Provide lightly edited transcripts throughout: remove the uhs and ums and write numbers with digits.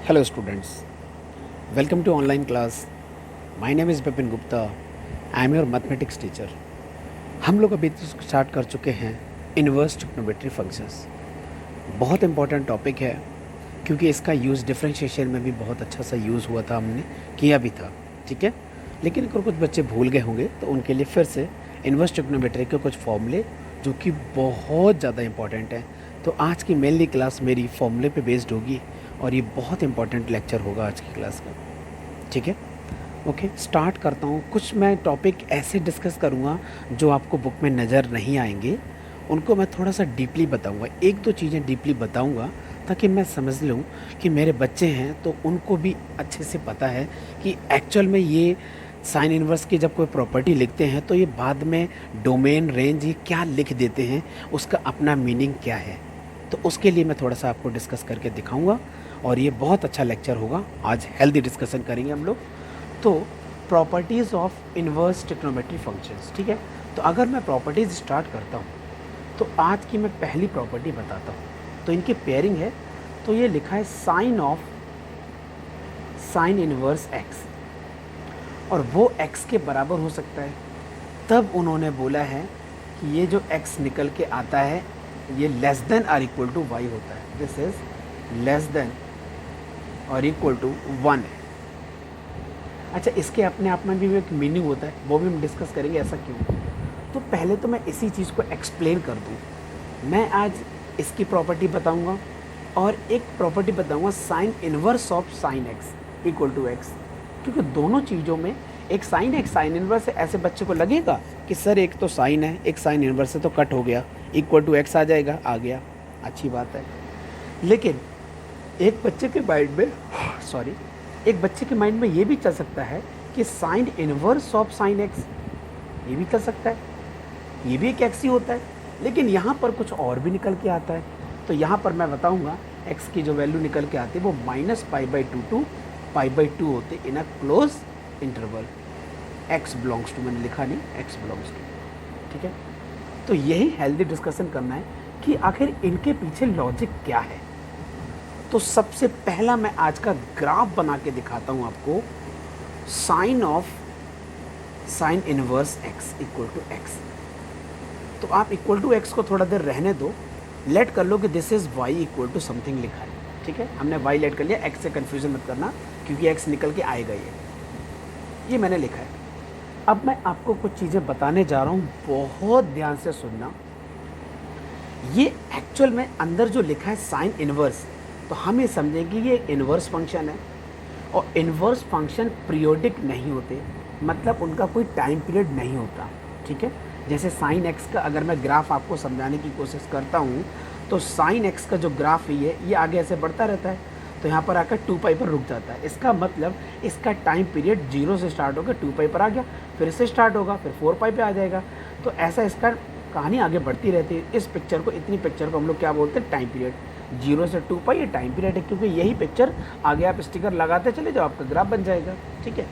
Hello students, welcome to online class. My name is Bipin Gupta. I am your mathematics teacher. हम लोग अभी start कर चुके हैं इन्वर्स ट्रिग्नोमेट्री फंक्शंस। बहुत इंपॉर्टेंट टॉपिक है क्योंकि इसका यूज़ डिफरेंशिएशन में भी बहुत अच्छा सा यूज़ हुआ था, हमने किया भी था, ठीक है। लेकिन अगर कुछ बच्चे भूल गए होंगे तो उनके लिए फिर से इन्वर्स ट्रिग्नोमेट्री के कुछ फॉर्मूले जो कि बहुत ज़्यादा इंपॉर्टेंट हैं। तो आज की मेनली क्लास मेरी फॉर्मूले पे बेस्ड होगी और ये बहुत इंपॉर्टेंट लेक्चर होगा आज की क्लास का, ठीक है। ओके, स्टार्ट करता हूँ। कुछ मैं टॉपिक ऐसे डिस्कस करूँगा जो आपको बुक में नज़र नहीं आएंगे, उनको मैं थोड़ा सा डीपली बताऊँगा। एक दो चीज़ें डीपली बताऊँगा ताकि मैं समझ लूँ कि मेरे बच्चे हैं तो उनको भी अच्छे से पता है कि एक्चुअल में ये साइन इन्वर्स की जब कोई प्रॉपर्टी लिखते हैं तो ये बाद में डोमेन रेंज ये क्या लिख देते हैं, उसका अपना मीनिंग क्या है। तो उसके लिए मैं थोड़ा सा आपको डिस्कस करके दिखाऊंगा और ये बहुत अच्छा लेक्चर होगा। आज हेल्दी डिस्कशन करेंगे हम लोग। तो properties of inverse trigonometry functions, ठीक है। तो अगर मैं प्रॉपर्टीज़ स्टार्ट करता हूँ तो आज की मैं पहली प्रॉपर्टी बताता हूँ। तो इनकी पेयरिंग है, तो ये लिखा है sine of sine inverse x, और वो x के बराबर हो सकता है। तब उन्होंने बोला है कि ये जो x निकल के आता है ये लेस देन और इक्वल टू y होता है। दिस इज लेस देन और इक्वल टू 1 है। अच्छा, इसके अपने आप में भी एक मीनिंग होता है, वो भी हम डिस्कस करेंगे ऐसा क्यों। तो पहले तो मैं इसी चीज़ को एक्सप्लेन कर दूँ। मैं आज इसकी प्रॉपर्टी बताऊँगा और एक प्रॉपर्टी बताऊँगा sine inverse of sine x equal to x, क्योंकि दोनों चीज़ों में एक साइन है एक साइन इन्वर्स है। ऐसे बच्चे को लगेगा कि सर एक तो साइन है एक साइन इन्वर्स है तो कट हो गया, इक्वल टू एक्स आ जाएगा, आ गया, अच्छी बात है। लेकिन एक बच्चे के माइंड में एक बच्चे के माइंड में ये भी चल सकता है कि sign inverse of sine x, ये भी चल सकता है, ये भी एक एक्स ही होता है। लेकिन यहाँ पर कुछ और भी निकल के आता है। तो यहाँ पर मैं बताऊँगा एक्स की जो वैल्यू निकल के आती है वो -π/2 टू π/2 होते in a close interval. x belongs to, मैंने लिखा नहीं, x बिलोंग्स टू, ठीक है। तो यही हेल्दी डिस्कशन करना है कि आखिर इनके पीछे लॉजिक क्या है। तो सबसे पहला मैं आज का ग्राफ बना के दिखाता हूँ आपको, sine of sine inverse x equal to x. तो आप इक्वल टू एक्स को थोड़ा देर रहने दो, लेट कर लो कि this is y equal to something लिखा है, ठीक है। हमने y लेट कर लिया, x से कन्फ्यूजन मत करना क्योंकि x निकल के आएगा, ये मैंने लिखा है। अब मैं आपको कुछ चीज़ें बताने जा रहा हूँ, बहुत ध्यान से सुनना। ये एक्चुअल में अंदर जो लिखा है साइन इन्वर्स, तो हम ये समझें कि ये इन्वर्स फंक्शन है और इन्वर्स फंक्शन पीरियोडिक नहीं होते, मतलब उनका कोई टाइम पीरियड नहीं होता, ठीक है। जैसे साइन एक्स का अगर मैं ग्राफ आपको समझाने की कोशिश करता हूँ तो साइन एक्स का जो ग्राफ है ये आगे ऐसे बढ़ता रहता है, तो यहाँ पर आकर 2π पर रुक जाता है। इसका मतलब इसका टाइम पीरियड 0 से स्टार्ट होगा, 2π पर आ गया, फिर से स्टार्ट होगा, फिर 4π पे आ जाएगा। तो ऐसा इसका कहानी आगे बढ़ती रहती है। इस पिक्चर को, इतनी पिक्चर को हम लोग क्या बोलते हैं, टाइम पीरियड। 0 से 2π ये टाइम पीरियड है, क्योंकि यही पिक्चर आगे आप स्टिकर लगाते चले जाओ, आपका ग्राफ बन जाएगा, ठीक है।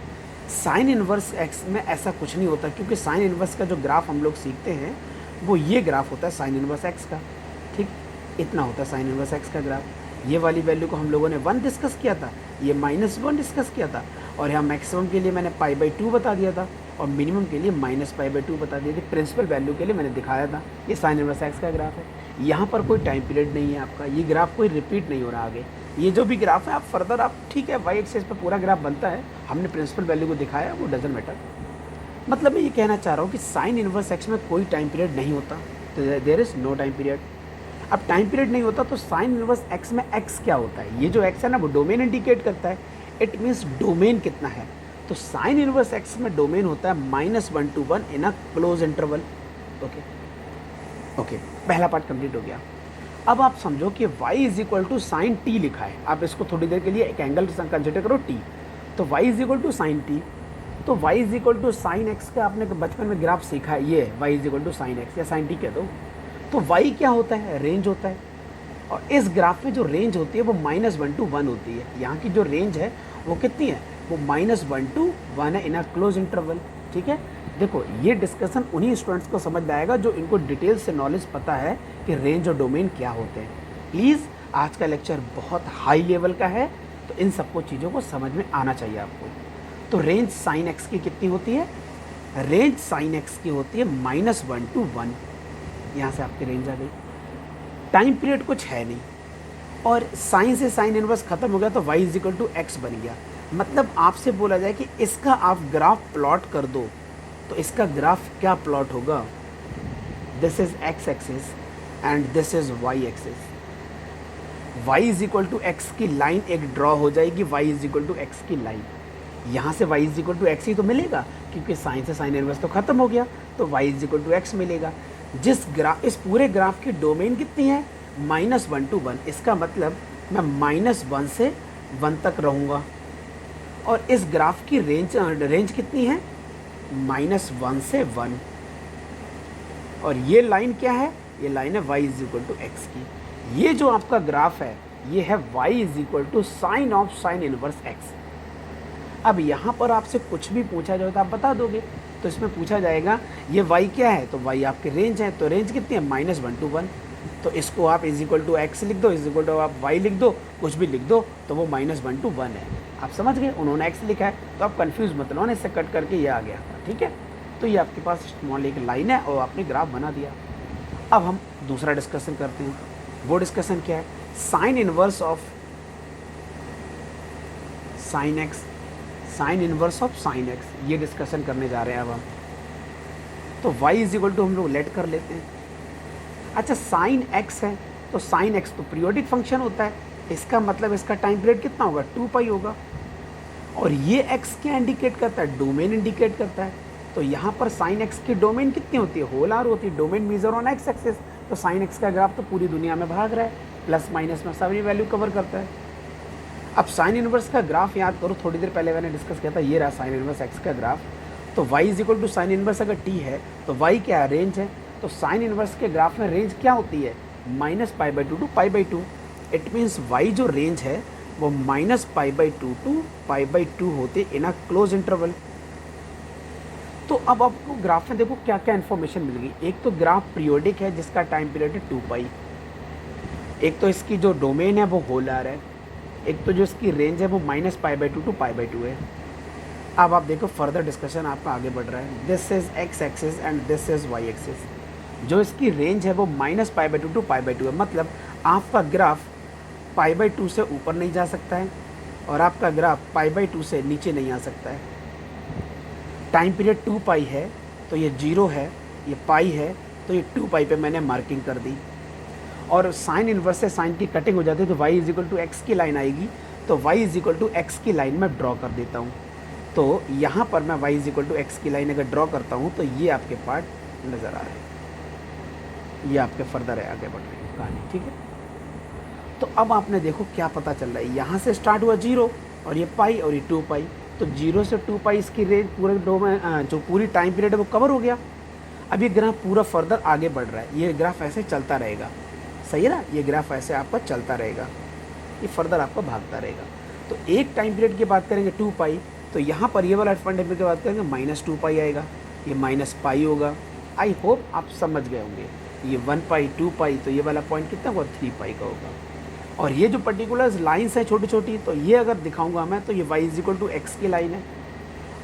साइन इन्वर्स एक्स में ऐसा कुछ नहीं होता, क्योंकि साइन इन्वर्स का जो ग्राफ हम लोग सीखते हैं वो ये ग्राफ होता है साइन इन्वर्स एक्स का, ठीक। इतना होता है साइन इन्वर्स एक्स का ग्राफ। ये वाली वैल्यू को हम लोगों ने 1 डिस्कस किया था, ये -1 डिस्कस किया था, और यहाँ मैक्सिमम के लिए मैंने π/2 बता दिया था और मिनिमम के लिए -π/2 बता दिया था। प्रिंसिपल वैल्यू के लिए मैंने दिखाया था। ये साइन इन्वर्स एक्स का ग्राफ है। यहाँ पर कोई टाइम पीरियड नहीं है आपका, ये ग्राफ कोई रिपीट नहीं हो रहा आगे। ये जो भी ग्राफ है आप फर्दर आप, ठीक है, वाई एक्सिस पर पूरा ग्राफ बनता है, हमने प्रिंसिपल वैल्यू को दिखाया, वो डजंट मैटर। मतलब मैं ये कहना चाह रहा हूँ कि साइन इन्वर्स एक्स में कोई टाइम पीरियड नहीं होता, तो there is no time period. अब टाइम पीरियड नहीं होता तो साइन इन्वर्स एक्स में एक्स क्या होता है, ये जो एक्स है ना वो डोमेन इंडिकेट करता है। इट मीन्स डोमेन कितना है, तो साइन इन्वर्स एक्स में डोमेन होता है -1 to 1 in a close interval. Okay, पहला पार्ट कंप्लीट हो गया। अब आप समझो कि y is equal to sine t लिखा है। आप इसको थोड़ी देर के लिए एक एंगल कंसिडर करो t, तो y is equal to sine t. तो y is equal to sine x का आपने बचपन में ग्राफ सीखा है, ये y is equal to sine x या साइन टी कह दो। तो y क्या होता है, रेंज होता है, और इस ग्राफ में जो रेंज होती है वो -1 to 1 होती है। यहाँ की जो रेंज है वो कितनी है, वो -1 to 1 है इन अ क्लोज इंटरवल, ठीक है। देखो ये डिस्कशन उन्हीं स्टूडेंट्स को समझ में आएगा जो इनको डिटेल से नॉलेज पता है कि रेंज और डोमेन क्या होते हैं। प्लीज़ आज का लेक्चर बहुत हाई लेवल का है, तो इन सबको चीज़ों को समझ में आना चाहिए आपको। तो रेंज साइन एक्स की कितनी होती है? रेंज साइन एक्स की होती है -1 to 1। यहाँ से आपकी रेंज आ गई। टाइम पीरियड कुछ है नहीं और साइन से साइन इनवर्स खत्म हो गया तो y is equal to x बन गया। मतलब आपसे बोला जाए कि इसका आप ग्राफ प्लॉट कर दो तो इसका ग्राफ क्या प्लॉट होगा? This is x axis and this is y axis. y is equal to x की लाइन एक ड्रॉ हो जाएगी, y is equal to x की लाइन। यहाँ से y is equal to x ही तो मिलेगा क्योंकि साइन से साइन इनवर्स तो खत्म हो गया, तो y is equal to x मिलेगा। इस पूरे ग्राफ की डोमेन कितनी है? -1 to 1। इसका मतलब मैं -1 से 1 तक रहूँगा और इस ग्राफ की रेंज कितनी है? -1 से 1। और ये लाइन क्या है? ये लाइन है y is equal to x की। ये जो आपका ग्राफ है ये है y is equal to sine of sine inverse x. अब यहाँ पर आपसे कुछ भी पूछा जाए तो आप बता दोगे। तो इसमें पूछा जाएगा ये y क्या है, तो y आपकी रेंज है, तो रेंज कितनी है? -1 to 1। तो इसको आप इज इक्वल टू एक्स लिख दो, इज इक्वल टू आप y लिख दो, कुछ भी लिख दो, तो वो -1 to 1 है। आप समझ गए? उन्होंने x लिखा है तो आप कंफ्यूज मत लो, इससे कट करके ये आ गया था। ठीक है, तो ये आपके पास स्मॉल एक लाइन है और आपने ग्राफ बना दिया। अब हम दूसरा डिस्कशन करते हैं। वो डिस्कशन क्या है? Sign inverse of sine x, sign inverse of sine x, ये डिस्कशन करने जा रहे हैं अब हम। तो y इज इक्वल टू हम लोग लेट कर लेते हैं। अच्छा, साइन x है तो साइन x तो पीरियोडिक फंक्शन होता है, इसका मतलब इसका टाइम पीरियड कितना होगा? 2 होगा। और ये x क्या इंडिकेट करता है? डोमेन इंडिकेट करता है। तो यहाँ पर साइन x की डोमेन कितनी होती है? होल आर होती है। Domain major on x axis, तो साइन x का ग्राफ तो पूरी दुनिया में भाग रहा है, प्लस माइनस में सभी वैल्यू कवर करता है। अब साइन इनवर्स का ग्राफ याद करो, थोड़ी देर पहले मैंने डिस्कस किया था, ये रहा साइन इनवर्स x का ग्राफ। तो y is equal to sine inverse अगर t है तो y क्या है? रेंज है। तो साइन इनवर्स के ग्राफ में रेंज क्या होती है? -π/2 to π/2। इट मीन्स y जो रेंज है वो -π/2 to π/2 होते इन अ क्लोज इंटरवल। तो अब आपको ग्राफ में देखो क्या क्या इन्फॉर्मेशन मिल गई। एक तो ग्राफ पीरियोडिक है जिसका टाइम पीरियड है 2π। एक तो इसकी जो डोमेन है वो होलर है। एक तो जो इसकी रेंज है वो -π/2 to π/2 है। अब आप देखो फर्दर डिस्कशन आपका आगे बढ़ रहा है। This is x axis and this is y axis. जो इसकी रेंज है वो -π/2 to π/2 है। मतलब आपका ग्राफ π/2 से ऊपर नहीं जा सकता है और आपका ग्राफ π/2 से नीचे नहीं आ सकता है। टाइम पीरियड 2π है तो ये 0 है, ये पाई है तो ये 2π पे मैंने मार्किंग कर दी। और साइन इनवर्स से साइन की कटिंग हो जाती है तो y is equal to x की लाइन आएगी, तो y is equal to x की लाइन में ड्रॉ कर देता हूँ। तो यहाँ पर मैं y is equal to x की लाइन अगर ड्रॉ करता हूँ तो ये आपके पार्ट नज़र आ रहे हैं, ये आपके फर्दर है, आगे बढ़ रही है कहानी। ठीक है, तो अब आपने देखो क्या पता चल रहा है। यहाँ से स्टार्ट हुआ 0 और ये पाई और ये 2π, तो 0 से 2π इसकी रेंज पूरे जो पूरी टाइम पीरियड है वो कवर हो गया। अब ये ग्राफ पूरा फर्दर आगे बढ़ रहा है, ये ग्राफ ऐसे चलता रहेगा, सही है ना? ये ग्राफ ऐसे आपका चलता रहेगा, ये फर्दर आपका भागता रहेगा। तो एक टाइम पीरियड की बात करेंगे 2π, तो यहाँ पर ये वाला टाइम पीरियड की बात करेंगे -2π आएगा, ये -π होगा। आई होप आप समझ गए होंगे। ये 1π 2π, तो ये वाला पॉइंट कितना होगा? 3π का होगा। और ये जो पर्टिकुलर लाइन्स हैं छोटी छोटी, तो ये अगर दिखाऊंगा मैं तो ये y is equal to x की लाइन है।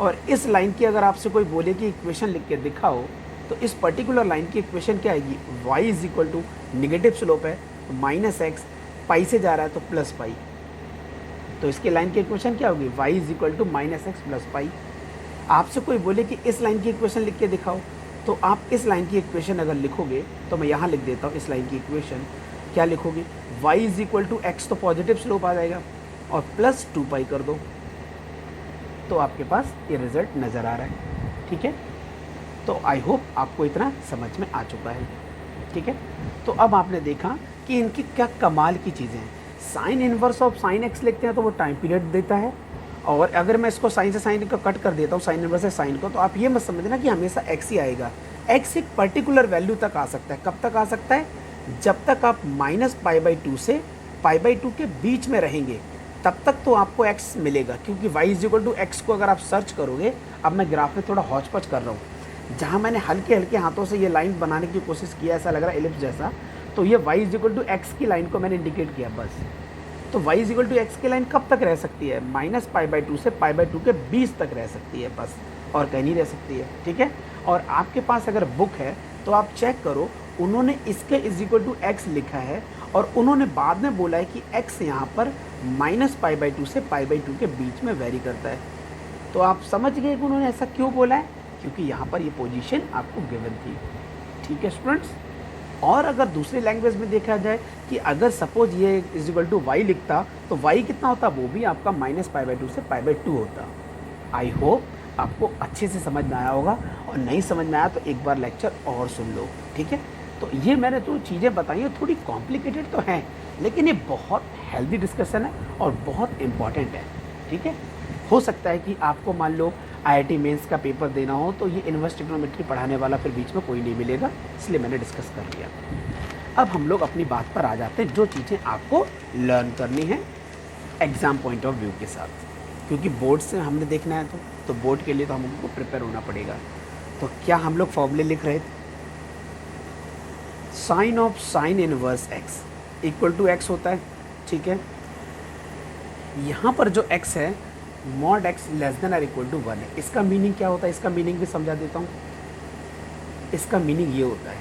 और इस लाइन की अगर आपसे कोई बोले कि इक्वेशन लिख के दिखाओ तो इस पर्टिकुलर लाइन की इक्वेशन क्या आएगी? y is equal to negative slope है तो -x, पाई से जा रहा है तो +π। तो इसके लाइन की इक्वेशन क्या होगी? y is equal to -x + π। आपसे कोई बोले कि इस लाइन की इक्वेशन लिख के दिखाओ, तो आप इस लाइन की इक्वेशन अगर लिखोगे तो मैं यहाँ लिख देता हूँ। इस लाइन की इक्वेशन क्या लिखोगे? y is equal to x तो पॉजिटिव स्लोप आ जाएगा और +2π कर दो, तो आपके पास ये रिजल्ट नज़र आ रहा है। ठीक है, तो आई होप आपको इतना समझ में आ चुका है। ठीक है, तो अब आपने देखा कि इनकी क्या कमाल की चीज़ें हैं। Sign inverse of sine x लिखते हैं तो वो टाइम पीरियड देता है, और अगर मैं इसको साइन से साइन को कट कर देता हूँ, साइन इनवर्स से साइन को, तो आप ये मत समझना कि हमेशा एक्स ही आएगा। एक्स एक पर्टिकुलर वैल्यू तक आ सकता है। कब तक आ सकता है? जब तक आप -π/2 से π/2 के बीच में रहेंगे तब तक तो आपको x मिलेगा, क्योंकि y is equal to x को अगर आप सर्च करोगे, अब मैं ग्राफ में थोड़ा हौच पच कर रहा हूँ, जहाँ मैंने हल्के हल्के हाथों से ये लाइन बनाने की कोशिश किया, ऐसा लग रहा है एलिप्स जैसा, तो ये y is equal to x की लाइन को मैंने इंडिकेट किया बस। तो y is equal to x की लाइन कब तक रह सकती है? माइनस पाई बाई टू से पाई बाई टू के बीच तक रह सकती है बस, और कहीं नहीं रह सकती है, ठीक है। और आपके पास अगर बुक है तो आप चेक करो, उन्होंने इसके इज इक्वल टू एक्स लिखा है और उन्होंने बाद में बोला है कि x यहाँ पर माइनस पाई बाई टू से पाई बाई टू के बीच में वेरी करता है। तो आप समझ गए कि उन्होंने ऐसा क्यों बोला है, क्योंकि यहाँ पर ये पोजीशन आपको गिवन थी, ठीक है स्टूडेंट्स। और अगर दूसरी लैंग्वेज में देखा जाए कि अगर सपोज ये इज इक्वल टू वाई लिखता तो वाई कितना होता, वो भी आपका माइनस पाई बाई टू से पाई बाई टू होता। आई होप आपको अच्छे से समझ में आया होगा, और नहीं समझ में आया तो एक बार लेक्चर और सुन लो, ठीक है। तो ये मैंने जो चीज़ें बताई हैं थोड़ी कॉम्प्लिकेटेड तो हैं, लेकिन ये बहुत हेल्दी डिस्कशन है और बहुत इम्पॉर्टेंट है, ठीक है। हो सकता है कि आपको मान लो आईआईटी मेंस का पेपर देना हो तो ये इन्वर्स ट्रिग्नोमेट्री पढ़ाने वाला फिर बीच में कोई नहीं मिलेगा, इसलिए मैंने डिस्कस कर लिया। अब हम लोग अपनी बात पर आ जाते हैं, जो चीज़ें आपको लर्न करनी है एग्ज़ाम पॉइंट ऑफ व्यू के साथ, क्योंकि बोर्ड से हमने देखना है तो बोर्ड के लिए तो हमको प्रिपेयर होना पड़ेगा। तो क्या हम लोग फॉर्मूले लिख रहे थे? Sine of sine inverse x equal to x होता है, ठीक है। यहाँ पर जो एक्स है mod x less than or equal to one है। इसका मीनिंग क्या होता है, इसका मीनिंग भी समझा देता हूँ। इसका मीनिंग ये होता है,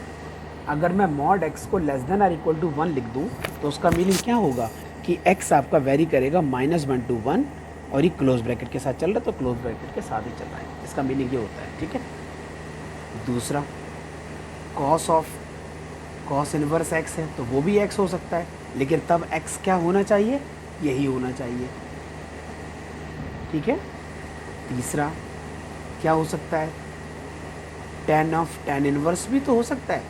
अगर मैं मॉड एक्स को less than or equal to one लिख दूँ तो उसका मीनिंग क्या होगा कि एक्स आपका वेरी करेगा माइनस वन टू वन, और ये क्लोज ब्रैकेट के साथ चल रहा है तो क्लोज ब्रैकेट के साथ ही चल रहा है। इसका मीनिंग ये होता है, ठीक है। दूसरा, कॉस इनवर्स एक्स है तो वो भी एक्स हो सकता है, लेकिन तब एक्स क्या होना चाहिए, यही होना चाहिए, ठीक है। तीसरा क्या हो सकता है, टेन ऑफ टेन इनवर्स भी तो हो सकता है,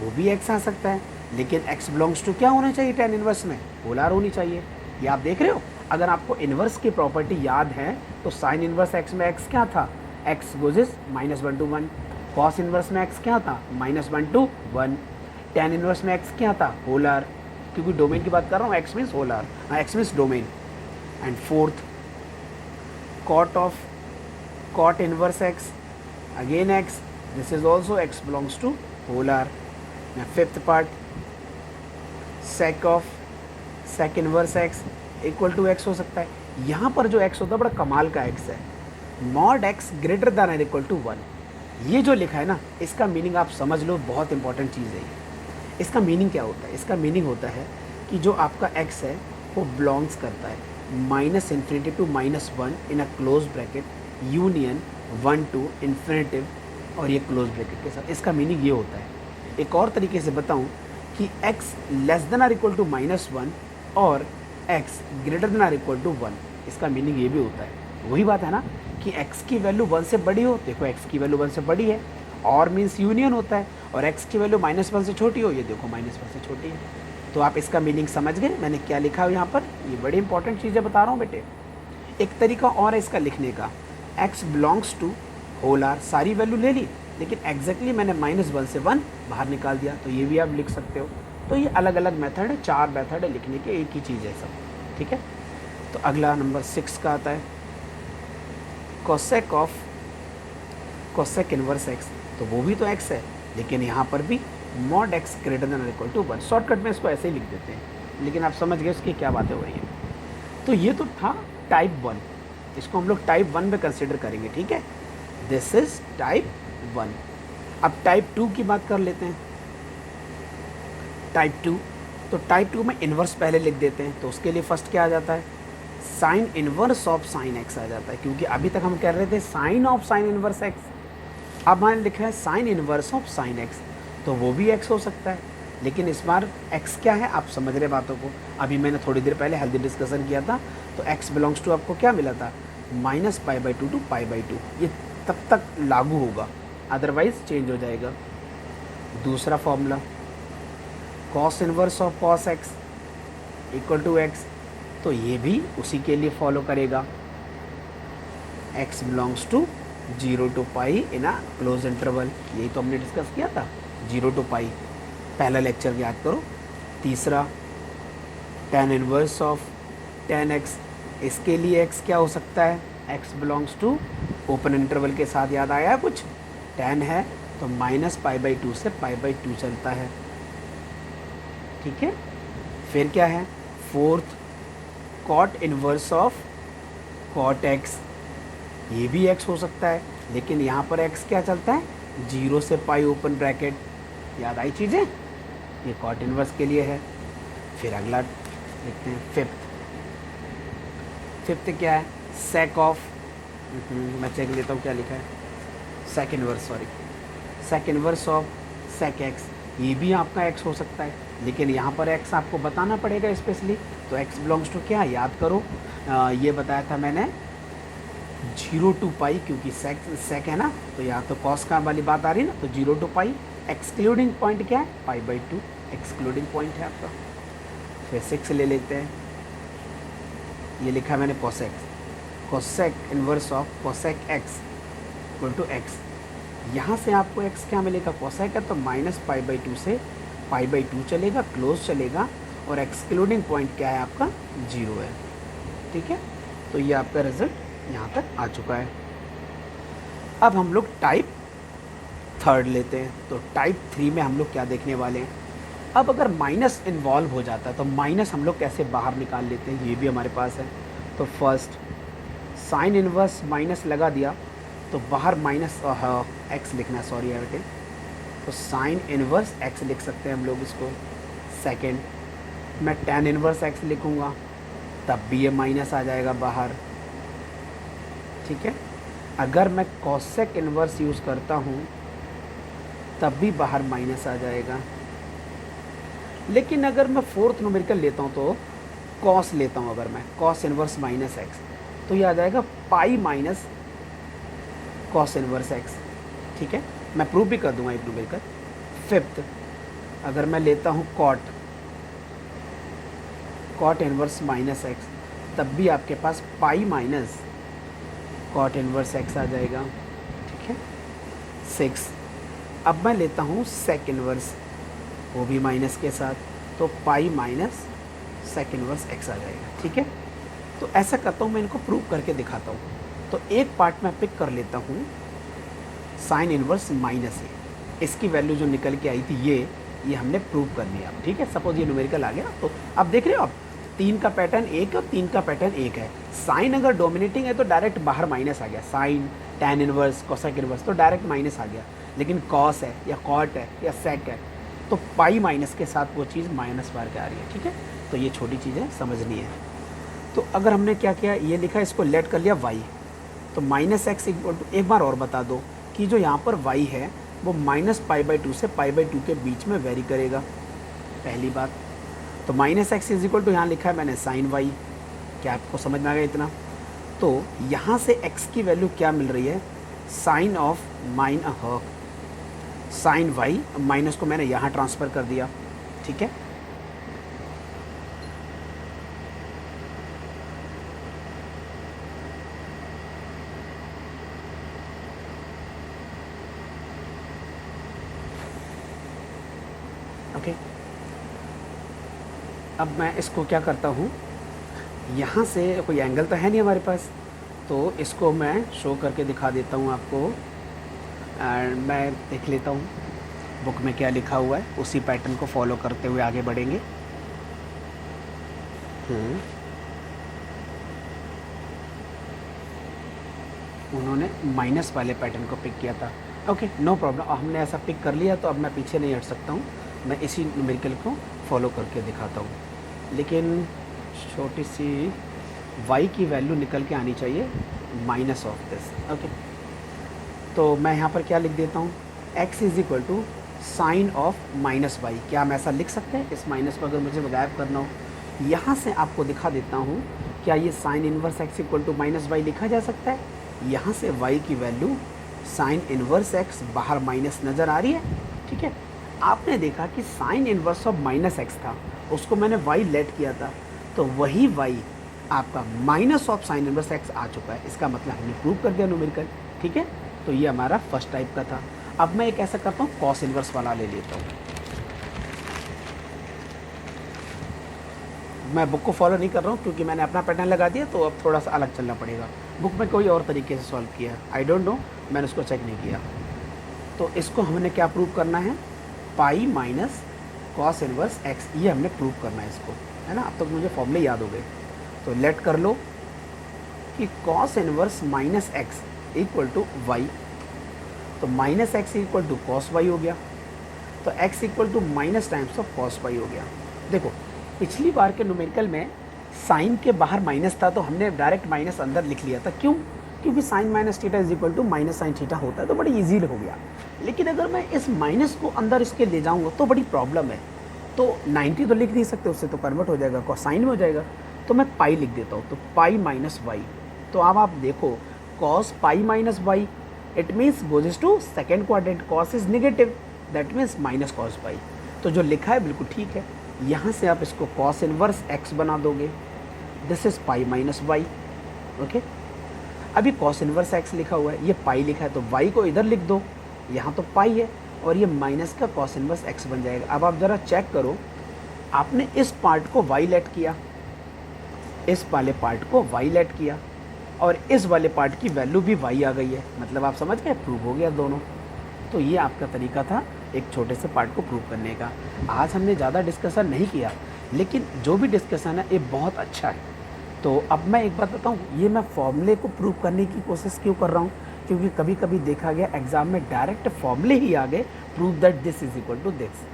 वो भी एक्स आ सकता है, लेकिन एक्स बिलोंग्स टू क्या होना चाहिए, टेन इनवर्स में पोलर होनी चाहिए। ये आप देख रहे हो, अगर आपको इनवर्स की प्रॉपर्टी याद है तो साइन इनवर्स एक्स में एक्स क्या था, x goes minus one to one. Cos inverse में एक्स क्या था, minus one to one. Tan inverse में एक्स क्या था, होलर, क्योंकि डोमेन की बात कर रहा हूँ, x means whole R, x means domain. And fourth, cot inverse x again x, this is also x belongs to whole R. Fifth part, sec inverse x equal to x हो सकता है। यहाँ पर जो एक्स होता है बड़ा कमाल का एक्स है, मॉड एक्स ग्रेटर दैन और इक्वल टू वन। ये जो लिखा है ना, इसका मीनिंग आप समझ लो, बहुत इंपॉर्टेंट चीज़ है। इसका मीनिंग क्या होता है, इसका मीनिंग होता है कि जो आपका एक्स है वो बिलोंग्स करता है minus infinity to minus one in a close bracket union one to infinitive, और ये क्लोज ब्रैकेट के साथ। इसका मीनिंग ये होता है, एक और तरीके से बताऊं कि x less than or equal to minus one और x greater than or equal to one, इसका मीनिंग ये भी होता है। वही बात है ना कि x की वैल्यू वन से बड़ी हो, देखो x की वैल्यू वन से बड़ी है, और मीन्स यूनियन होता है, और x की वैल्यू माइनस वन से छोटी हो, ये देखो माइनस वन से छोटी है। तो आप इसका मीनिंग समझ गए मैंने क्या लिखा है यहाँ पर, ये बड़ी इंपॉर्टेंट चीज़ें बता रहा हूँ बेटे। एक तरीका और है इसका लिखने का, x belongs to whole R, सारी वैल्यू ले ली लेकिन एग्जैक्टली मैंने माइनस वन से वन बाहर निकाल दिया, तो ये भी आप लिख सकते हो। तो ये अलग अलग मेथड है, 4 मेथड है लिखने के, एक ही चीज़ है सब, ठीक है। तो अगला नंबर 6 का आता है कोसेक इनवर्स एक्स, तो वो भी तो एक्स है, लेकिन यहाँ पर भी मॉड एक्स ग्रेटर देन और इक्वल टू वन। शॉर्टकट में इसको ऐसे ही लिख देते हैं, लेकिन आप समझ गए उसकी क्या बातें हो रही हैं। तो ये तो था टाइप 1, इसको हम लोग टाइप 1 में कंसिडर करेंगे, ठीक है। This is type 1। अब टाइप 2 की बात कर लेते हैं। टाइप 2, तो टाइप 2 में इन्वर्स पहले लिख देते हैं, तो उसके लिए फर्स्ट क्या आ जाता है, sine inverse of sine x आ जाता है, क्योंकि अभी तक हम कह रहे थे sine of sine inverse x, अब मैंने लिखा है sine inverse of sine x, तो वो भी एक्स हो सकता है, लेकिन इस बार एक्स क्या है आप समझ रहे बातों को। अभी मैंने थोड़ी देर पहले हेल्दी डिस्कशन किया था, तो एक्स बिलोंग्स टू आपको क्या मिला था, minus pi by two to pi by two, ये तब तक लागू होगा, अदरवाइज चेंज हो जाएगा। दूसरा formula, cos inverse of cos x equal to x, तो ये भी उसी के लिए फॉलो करेगा, x belongs to 0 to pi in a close interval, यही तो हमने डिस्कस किया था, 0 टू पाई, पहला लेक्चर याद करो। तीसरा, tan inverse of tan x, इसके लिए x क्या हो सकता है, x belongs to open interval के साथ, याद आया है कुछ, tan है तो माइनस पाई बाई टू से पाई बाई टू चलता है, ठीक है। फिर क्या है, fourth, cot inverse of cot x, ये भी एक्स हो सकता है, लेकिन यहाँ पर एक्स क्या चलता है, 0 से पाई ओपन ब्रैकेट। याद आई चीज़ें, ये कॉट इनवर्स के लिए है। फिर अगला देखते हैं, फिफ्थ क्या है, सेक ऑफ, मैं चेक लेता हूँ क्या लिखा है, sec inverse of sec x, ये भी आपका एक्स हो सकता है, लेकिन यहाँ पर एक्स आपको बताना पड़ेगा स्पेशली। तो एक्स बिलोंग्स टू क्या, याद करो, ये बताया था मैंने 0 to पाई, क्योंकि सेक है ना, तो यहाँ तो कॉस का वाली बात आ रही है ना, तो 0 to पाई। एक्सक्लूडिंग पॉइंट क्या है, π/2 एक्सक्लूडिंग पॉइंट है आपका। फिर 6 ले लेते हैं, ये लिखा है मैंने cosec inverse of cosec x equal to x. यहाँ से आपको एक्स क्या मिलेगा, कोसेक है तो -π/2 से π/2 चलेगा, क्लोज चलेगा, और एक्सक्लूडिंग पॉइंट क्या है आपका, 0 है। ठीक है, तो ये आपका रिजल्ट यहाँ तक आ चुका है। अब हम लोग टाइप 3 लेते हैं। तो टाइप 3 में हम लोग क्या देखने वाले हैं, अब अगर माइनस इन्वॉल्व हो जाता है तो माइनस हम लोग कैसे बाहर निकाल लेते हैं, ये भी हमारे पास है। तो फर्स्ट साइन इनवर्स माइनस लगा दिया, तो बाहर माइनस एक्स लिखना है, सॉरी है बेटे, तो साइन इनवर्स एक्स लिख सकते हैं हम लोग इसको। सेकेंड, मैं टेन इनवर्स एक्स लिखूँगा, तब भी ये माइनस आ जाएगा बाहर। ठीक है, अगर मैं कॉसेक इनवर्स यूज़ करता हूँ तब भी बाहर माइनस आ जाएगा। लेकिन अगर मैं फोर्थ न्यूमेरिकल लेता हूँ तो कॉस लेता हूँ, अगर मैं कॉस इनवर्स माइनस एक्स, तो ये आ जाएगा pi minus cos inverse x. ठीक है, मैं प्रूव भी कर दूंगा एक न्यूमेरिकल। फिफ्थ, अगर मैं लेता हूँ कॉट इनवर्स माइनस एक्स, तब भी आपके पास pi minus cot inverse x आ जाएगा। ठीक है, 6, अब मैं लेता हूँ सेक इनवर्स, वो भी माइनस के साथ, तो pi minus sec inverse x आ जाएगा। ठीक है, तो ऐसा करता हूँ, मैं इनको प्रूव करके दिखाता हूँ। तो एक पार्ट मैं पिक कर लेता हूँ साइन इनवर्स माइनस ए, इसकी वैल्यू जो निकल के आई थी ये हमने प्रूव कर लिया। ठीक है, सपोज ये न्यूमेरिकल आ गया, तो अब देख रहे हो आप 3 का पैटर्न एक और 3 का पैटर्न एक है। साइन अगर डोमिनेटिंग है तो डायरेक्ट बाहर माइनस आ गया, sign tan inverse cosec inverse तो डायरेक्ट माइनस आ गया। लेकिन कॉस है या कॉट है या सेक है तो पाई माइनस के साथ वो चीज़ माइनस बाहर के आ रही है। ठीक है, तो ये छोटी चीज़ें समझनी है। तो अगर हमने क्या किया, ये लिखा, इसको लेट कर लिया y, तो माइनस एक्स इक्वल टू, एक बार और बता दो कि जो यहाँ पर y है वो -π/2 से π/2 के बीच में वेरी करेगा, पहली बात। तो minus x is equal to, यहाँ लिखा है मैंने साइन y, क्या आपको समझ में आ गया इतना। तो यहाँ से x की वैल्यू क्या मिल रही है, sine of sine y, minus को मैंने यहाँ ट्रांसफ़र कर दिया। ठीक है, ओके। अब मैं इसको क्या करता हूँ, यहाँ से कोई एंगल तो है नहीं हमारे पास, तो इसको मैं शो करके दिखा देता हूँ आपको। एंड मैं देख लेता हूँ बुक में क्या लिखा हुआ है, उसी पैटर्न को फॉलो करते हुए आगे बढ़ेंगे। उन्होंने माइनस वाले पैटर्न को पिक किया था। ओके, नो प्रॉब्लम, हमने ऐसा पिक कर लिया तो अब मैं पीछे नहीं हट सकता हूँ, मैं इसी न्यूमेरिकल को फॉलो करके दिखाता हूँ। लेकिन छोटी सी y की वैल्यू निकल के आनी चाहिए माइनस ऑफ दिस। ओके, तो मैं यहाँ पर क्या लिख देता हूँ, x is equal to sine of minus y. क्या हम ऐसा लिख सकते हैं, इस माइनस को अगर मुझे गायब करना हो, यहाँ से आपको दिखा देता हूँ, क्या ये sine inverse x equal to minus y लिखा जा सकता है। यहाँ से y की वैल्यू साइन इनवर्स x, बाहर माइनस नज़र आ रही है। ठीक है, आपने देखा कि sine inverse of minus x था, उसको मैंने y लेट किया था, तो वही y आपका minus of sine inverse x आ चुका है। इसका मतलब हमने प्रूव कर दिया न्यूमेरिकल। ठीक है, तो ये हमारा फर्स्ट टाइप का था। अब मैं एक ऐसा करता हूँ, कॉस इनवर्स वाला ले लेता हूँ। मैं बुक को फॉलो नहीं कर रहा हूँ क्योंकि मैंने अपना पैटर्न लगा दिया, तो अब थोड़ा सा अलग चलना पड़ेगा। बुक में कोई और तरीके से सॉल्व किया है, आई डोंट नो, मैंने उसको चेक नहीं किया। तो इसको हमने क्या प्रूव करना है, pi minus cos inverse x, ये हमने प्रूव करना है इसको, है ना। अब तक मुझे फॉर्मूले याद हो गए। तो लेट कर लो कि cos inverse minus x equal to y, तो minus x equal to cos y हो गया, तो x equal to minus times of cos y हो गया। देखो पिछली बार के न्यूमेरिकल में साइन के बाहर माइनस था तो हमने डायरेक्ट माइनस अंदर लिख लिया था, क्यों? क्योंकि sine minus theta is equal to minus sine theta होता है, तो बड़ी ईजी हो गया। लेकिन अगर मैं इस माइनस को अंदर इसके ले जाऊँगा तो बड़ी प्रॉब्लम है। तो 90 तो लिख नहीं सकते, उससे तो कन्वर्ट हो जाएगा, कोसाइन में हो जाएगा, तो मैं पाई लिख देता हूँ, तो पाई माइनस वाई। तो अब आप देखो cos pi minus y, it means goes to second quadrant, cos is negative, that means minus cos pi. तो जो लिखा है बिल्कुल ठीक है। यहाँ से आप इसको कॉस इनवर्स एक्स बना दोगे, this is pi minus y. Okay, अभी कॉस इनवर्स एक्स लिखा हुआ है, ये पाई लिखा है, तो वाई को इधर लिख दो, यहाँ तो पाई है, और ये माइनस का कॉस इनवर्स एक्स बन जाएगा। अब आप ज़रा चेक करो, आपने इस पार्ट को वाई लेट किया, इस वाले पार्ट को वाई लेट किया, और इस वाले पार्ट की वैल्यू भी वाई आ गई है, मतलब आप समझ गए, प्रूव हो गया दोनों। तो ये आपका तरीका था एक छोटे से पार्ट को प्रूव करने का। आज हमने ज़्यादा डिस्कशन नहीं किया, लेकिन जो भी डिस्कशन है ये बहुत अच्छा है। तो अब मैं एक बात बताऊँ, ये मैं फॉर्मूले को प्रूव करने की कोशिश क्यों कर रहा हूँ, क्योंकि कभी कभी देखा गया एग्जाम में डायरेक्ट फॉर्मूले ही आ गए, prove that this is equal to this.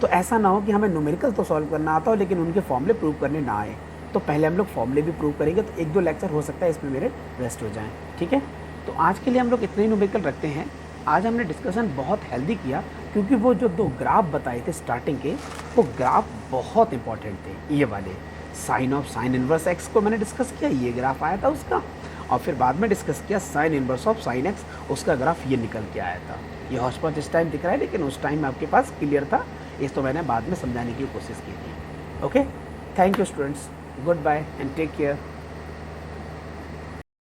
तो ऐसा ना हो कि हमें न्यूमेरिकल तो सॉल्व करना आता हो लेकिन उनके फॉर्मूले प्रूव करने ना आए। तो पहले हम लोग फॉर्मूले भी प्रूव करेंगे, तो 1-2 लेक्चर हो सकता है इसमें मेरे वेस्ट हो जाएं, ठीक है। तो आज के लिए हम लोग इतने ही न्यूमेरिकल रखते हैं। आज हमने डिस्कशन बहुत हेल्दी किया, क्योंकि वो जो 2 ग्राफ बताए थे स्टार्टिंग के, वो ग्राफ बहुत इंपॉर्टेंट थे। ये वाले sine of sine inverse x को मैंने डिस्कस किया, ये ग्राफ आया था उसका, और फिर बाद में डिस्कस किया sign inverse of sine x, उसका ग्राफ ये निकल के आया था। ये हॉचपॉच इस टाइम दिख रहा है, लेकिन उस टाइम आपके पास क्लियर था, इस तो मैंने बाद में समझाने की कोशिश की थी। Okay, thank you students, goodbye and take care.